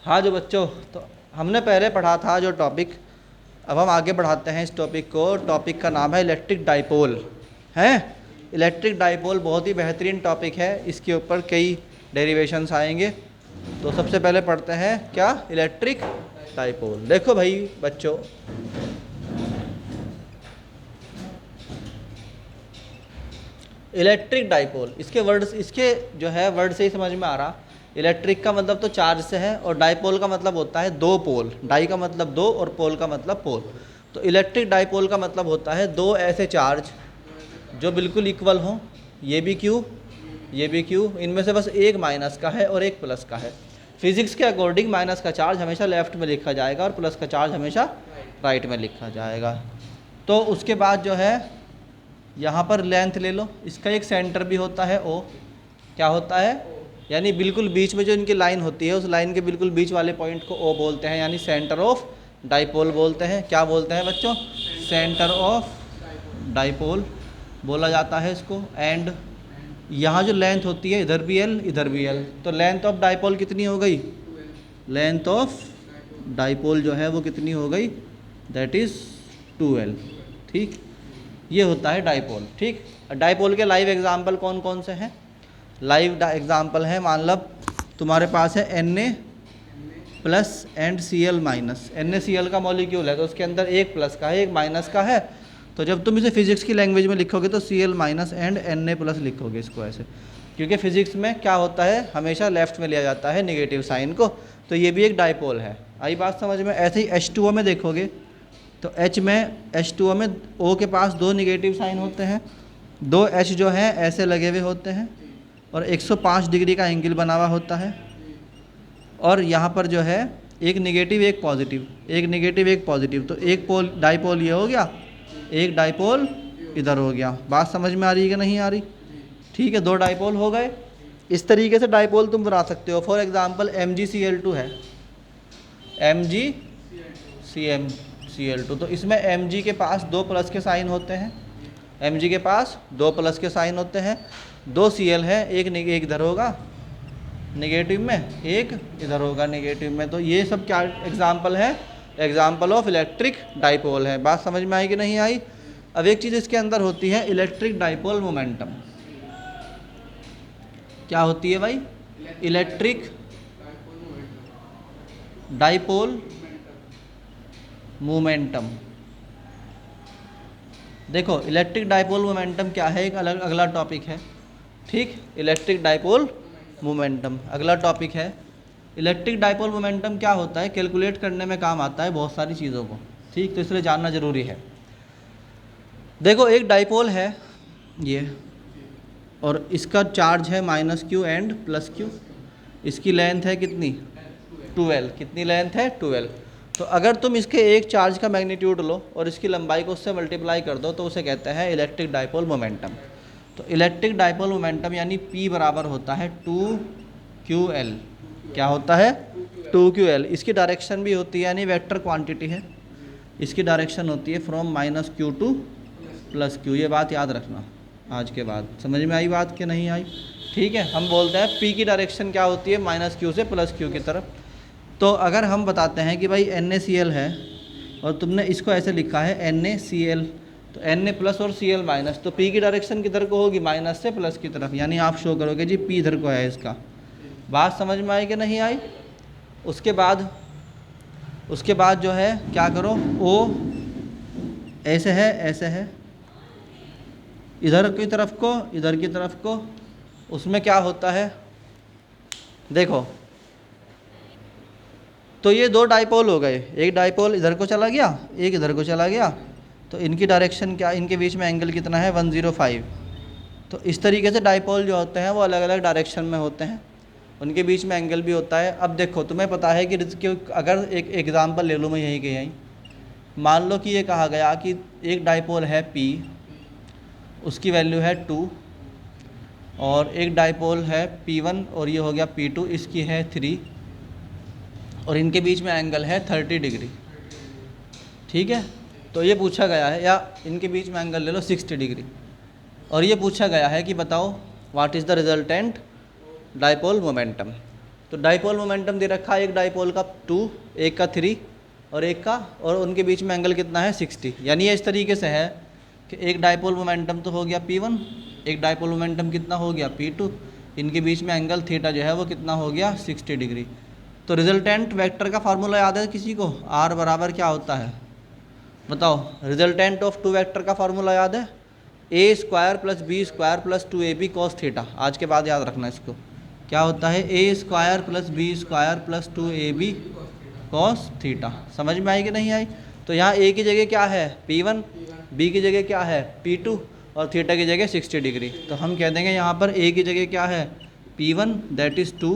हाँ जो बच्चों, तो हमने पहले पढ़ा था जो टॉपिक, अब हम आगे बढ़ाते हैं इस टॉपिक को। टॉपिक का नाम है इलेक्ट्रिक डाइपोल। हैं, इलेक्ट्रिक डाइपोल बहुत ही बेहतरीन टॉपिक है, इसके ऊपर कई डेरिवेशंस आएंगे। तो सबसे पहले पढ़ते हैं क्या, इलेक्ट्रिक डाइपोल। देखो भाई बच्चों, इलेक्ट्रिक डाइपोल, इसके वर्ड्स, इसके जो है वर्ड से ही समझ में आ रहा। इलेक्ट्रिक का मतलब तो चार्ज से है, और डाइपोल का मतलब होता है दो पोल। डाई का मतलब दो और पोल का मतलब पोल। तो इलेक्ट्रिक डाइपोल का मतलब होता है दो ऐसे चार्ज जो बिल्कुल इक्वल हों, ये भी क्यू, ये भी क्यू, इनमें से बस एक माइनस का है और एक प्लस का है। फिजिक्स के अकॉर्डिंग माइनस का चार्ज हमेशा लेफ्ट में लिखा जाएगा और प्लस का चार्ज हमेशा राइट में लिखा जाएगा। तो उसके बाद जो है यहाँ पर लेंथ ले लो, इसका एक सेंटर भी होता है ओ। क्या होता है, यानी बिल्कुल बीच में जो इनकी लाइन होती है, उस लाइन के बिल्कुल बीच वाले पॉइंट को ओ बोलते हैं, यानी सेंटर ऑफ डाइपोल बोलते हैं। क्या बोलते हैं बच्चों, सेंटर ऑफ डाइपोल बोला जाता है इसको। एंड यहाँ जो लेंथ होती है, इधर भी एल इधर भी एल, तो लेंथ ऑफ डाइपोल कितनी हो गई, लेंथ ऑफ डाइपोल जो है वो कितनी हो गई, दैट इज़ 2L। ठीक, ये होता है डाइपोल। ठीक, डाइपोल के लाइव एग्जाम्पल कौन कौन से हैं, लाइव एग्जाम्पल है, मान लो तुम्हारे पास है Na plus and Cl minus. NaCl का मॉलिक्यूल है, तो उसके अंदर एक प्लस का है एक माइनस का है। तो जब तुम इसे फिजिक्स की लैंग्वेज में लिखोगे तो Cl minus and Na plus लिखोगे इसको ऐसे, क्योंकि फिजिक्स में क्या होता है, हमेशा लेफ्ट में लिया जाता है नेगेटिव साइन को। तो ये भी एक डाइपोल है। आई बात समझ में। ऐसे ही H2O में देखोगे तो H2O में O के पास दो निगेटिव साइन होते हैं, दो H जो हैं ऐसे लगे हुए होते हैं, और 105 डिग्री का एंगल बना हुआ होता है। और यहाँ पर जो है एक निगेटिव एक पॉजिटिव, एक निगेटिव एक पॉजिटिव, तो एक पोल डाइपोल ये हो गया, एक डाइपोल इधर हो गया। बात समझ में आ रही है कि नहीं आ रही। ठीक है, दो डाइपोल हो गए। इस तरीके से डाइपोल तुम बना सकते हो। फॉर एग्जांपल MgCl2 है, MgCl2, तो इसमें Mg के पास दो प्लस के साइन होते हैं, Mg के पास दो प्लस के साइन होते हैं, दो Cl है, एक इधर होगा नेगेटिव में, एक इधर होगा नेगेटिव में। तो ये सब क्या एग्जांपल है, एग्जांपल ऑफ इलेक्ट्रिक डाइपोल है। बात समझ में आई कि नहीं आई। अब एक चीज़ इसके अंदर होती है इलेक्ट्रिक डाइपोल मोमेंटम। क्या होती है भाई, इलेक्ट्रिक डाइपोल मोमेंटम। देखो इलेक्ट्रिक डाइपोल मोमेंटम क्या है, एक अलग अगला टॉपिक है। ठीक, इलेक्ट्रिक डाइपोल मोमेंटम अगला टॉपिक है। इलेक्ट्रिक डाइपोल मोमेंटम क्या होता है, कैलकुलेट करने में काम आता है बहुत सारी चीज़ों को। ठीक, तो इसलिए जानना ज़रूरी है। देखो एक डाइपोल है ये, और इसका चार्ज है -Q एंड +Q। इसकी लेंथ है कितनी, 2L। कितनी लेंथ है, 2L। तो अगर तुम इसके एक चार्ज का मैग्नीट्यूड लो और इसकी लंबाई को उससे मल्टीप्लाई कर दो तो उसे कहते हैं इलेक्ट्रिक डाइपोल मोमेंटम। तो इलेक्ट्रिक डाइपोल मोमेंटम यानी P बराबर होता है 2QL। क्या होता है, 2QL। इसकी डायरेक्शन भी होती है, यानी वेक्टर क्वांटिटी है, इसकी डायरेक्शन होती है फ्रॉम -Q टू +Q। ये बात याद रखना आज के बाद। समझ में आई बात कि नहीं आई। ठीक है, हम बोलते हैं P की डायरेक्शन क्या होती है, -Q से +Q की तरफ। तो अगर हम बताते हैं कि भाई NaCl है और तुमने इसको ऐसे लिखा है NaCl, तो Na प्लस और Cl माइनस, तो P की डायरेक्शन किधर को होगी, माइनस से प्लस की तरफ, यानी आप शो करोगे जी P इधर को है इसका। बात समझ में आई कि नहीं आई। उसके बाद जो है क्या करो, O ऐसे है ऐसे है, इधर की तरफ को इधर की तरफ को, उसमें क्या होता है देखो, तो ये दो डाइपोल हो गए, एक डाइपोल इधर को चला गया एक इधर को चला गया, तो इनकी डायरेक्शन क्या, इनके बीच में एंगल कितना है, 105। तो इस तरीके से डाइपोल जो होते हैं वो अलग अलग डायरेक्शन में होते हैं, उनके बीच में एंगल भी होता है। अब देखो तुम्हें पता है कि अगर एक एग्जांपल ले लूँ मैं यहीं के यहीं, मान लो कि ये कहा गया कि एक डाइपोल है P, उसकी वैल्यू है 2, और एक डाइपोल है P1 और ये हो गया P2, इसकी है 3, और इनके बीच में एंगल है 30 डिग्री। ठीक है, तो ये पूछा गया है, या इनके बीच में एंगल ले लो 60 डिग्री, और ये पूछा गया है कि बताओ what is the resultant dipole momentum. तो डाइपोल मोमेंटम दे रखा है, एक डाइपोल का 2, एक का 3 और एक का, और उनके बीच में एंगल कितना है 60। यानी ये इस तरीके से है कि एक डाइपोल मोमेंटम तो हो गया P1, एक डाइपोल मोमेंटम कितना हो गया P2, इनके बीच में एंगल थीटा जो है वो कितना हो गया 60 डिग्री। तो रिजल्टेंट वेक्टर का फार्मूला याद है किसी को? R बराबर क्या होता है बताओ? रिजल्टेंट ऑफ टू वेक्टर का फार्मूला याद है? a square plus B square plus 2ab cos theta. आज के बाद याद रखना इसको, क्या होता है? a square plus B square plus 2ab cos theta. समझ में आई कि नहीं आई? तो यहाँ a की जगह क्या है P1, b की जगह क्या है P2 और थीटा की जगह 60 डिग्री। तो हम कह देंगे यहाँ पर a की जगह क्या है P1 दैट इज़ 2,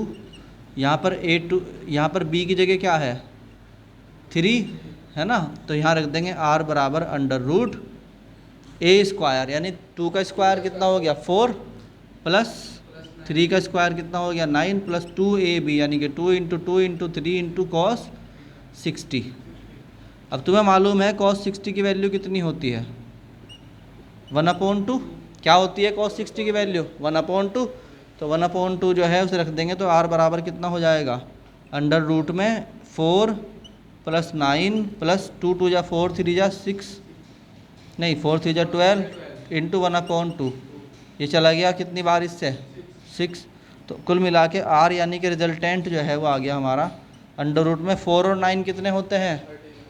यहाँ पर a2, यहाँ पर b की जगह क्या है 3 है ना। तो यहाँ रख देंगे r बराबर अंडर रूट a स्क्वायर, यानी 2 का स्क्वायर कितना हो गया 4 प्लस 3 का स्क्वायर कितना हो गया 9 प्लस 2ab यानी कि 2 इंटू 2 इंटू 3 इंटू कॉस 60। अब तुम्हें मालूम है कॉस 60 की वैल्यू कितनी होती है 1/2। क्या होती है कॉस 60 की वैल्यू 1/2। तो 1/2 जो है उसे रख देंगे तो r बराबर कितना हो जाएगा अंडर रूट में 4 प्लस 9 प्लस 2 2 जा 4 3 जा 6 नहीं 4 3 जा 12 इंटू 1/2। ये चला गया कितनी बार इससे 6। तो कुल मिला के r यानी कि रिजल्टेंट जो है वो आ गया हमारा अंडर रूट में 4 और 9 कितने होते हैं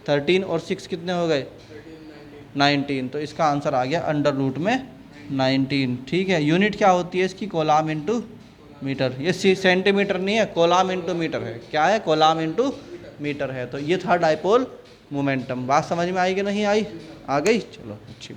13 और 6 कितने हो गए 19। तो इसका आंसर आ गया अंडर रूट में 19। ठीक है, यूनिट क्या होती है इसकी कोलाम इंटू मीटर। ये सेंटीमीटर नहीं है, कोलाम इंटू मीटर है। क्या है कोलाम इंटू मीटर है। तो ये था डाइपोल मोमेंटम। बात समझ में आई कि नहीं आई? आ गई? चलो अच्छी।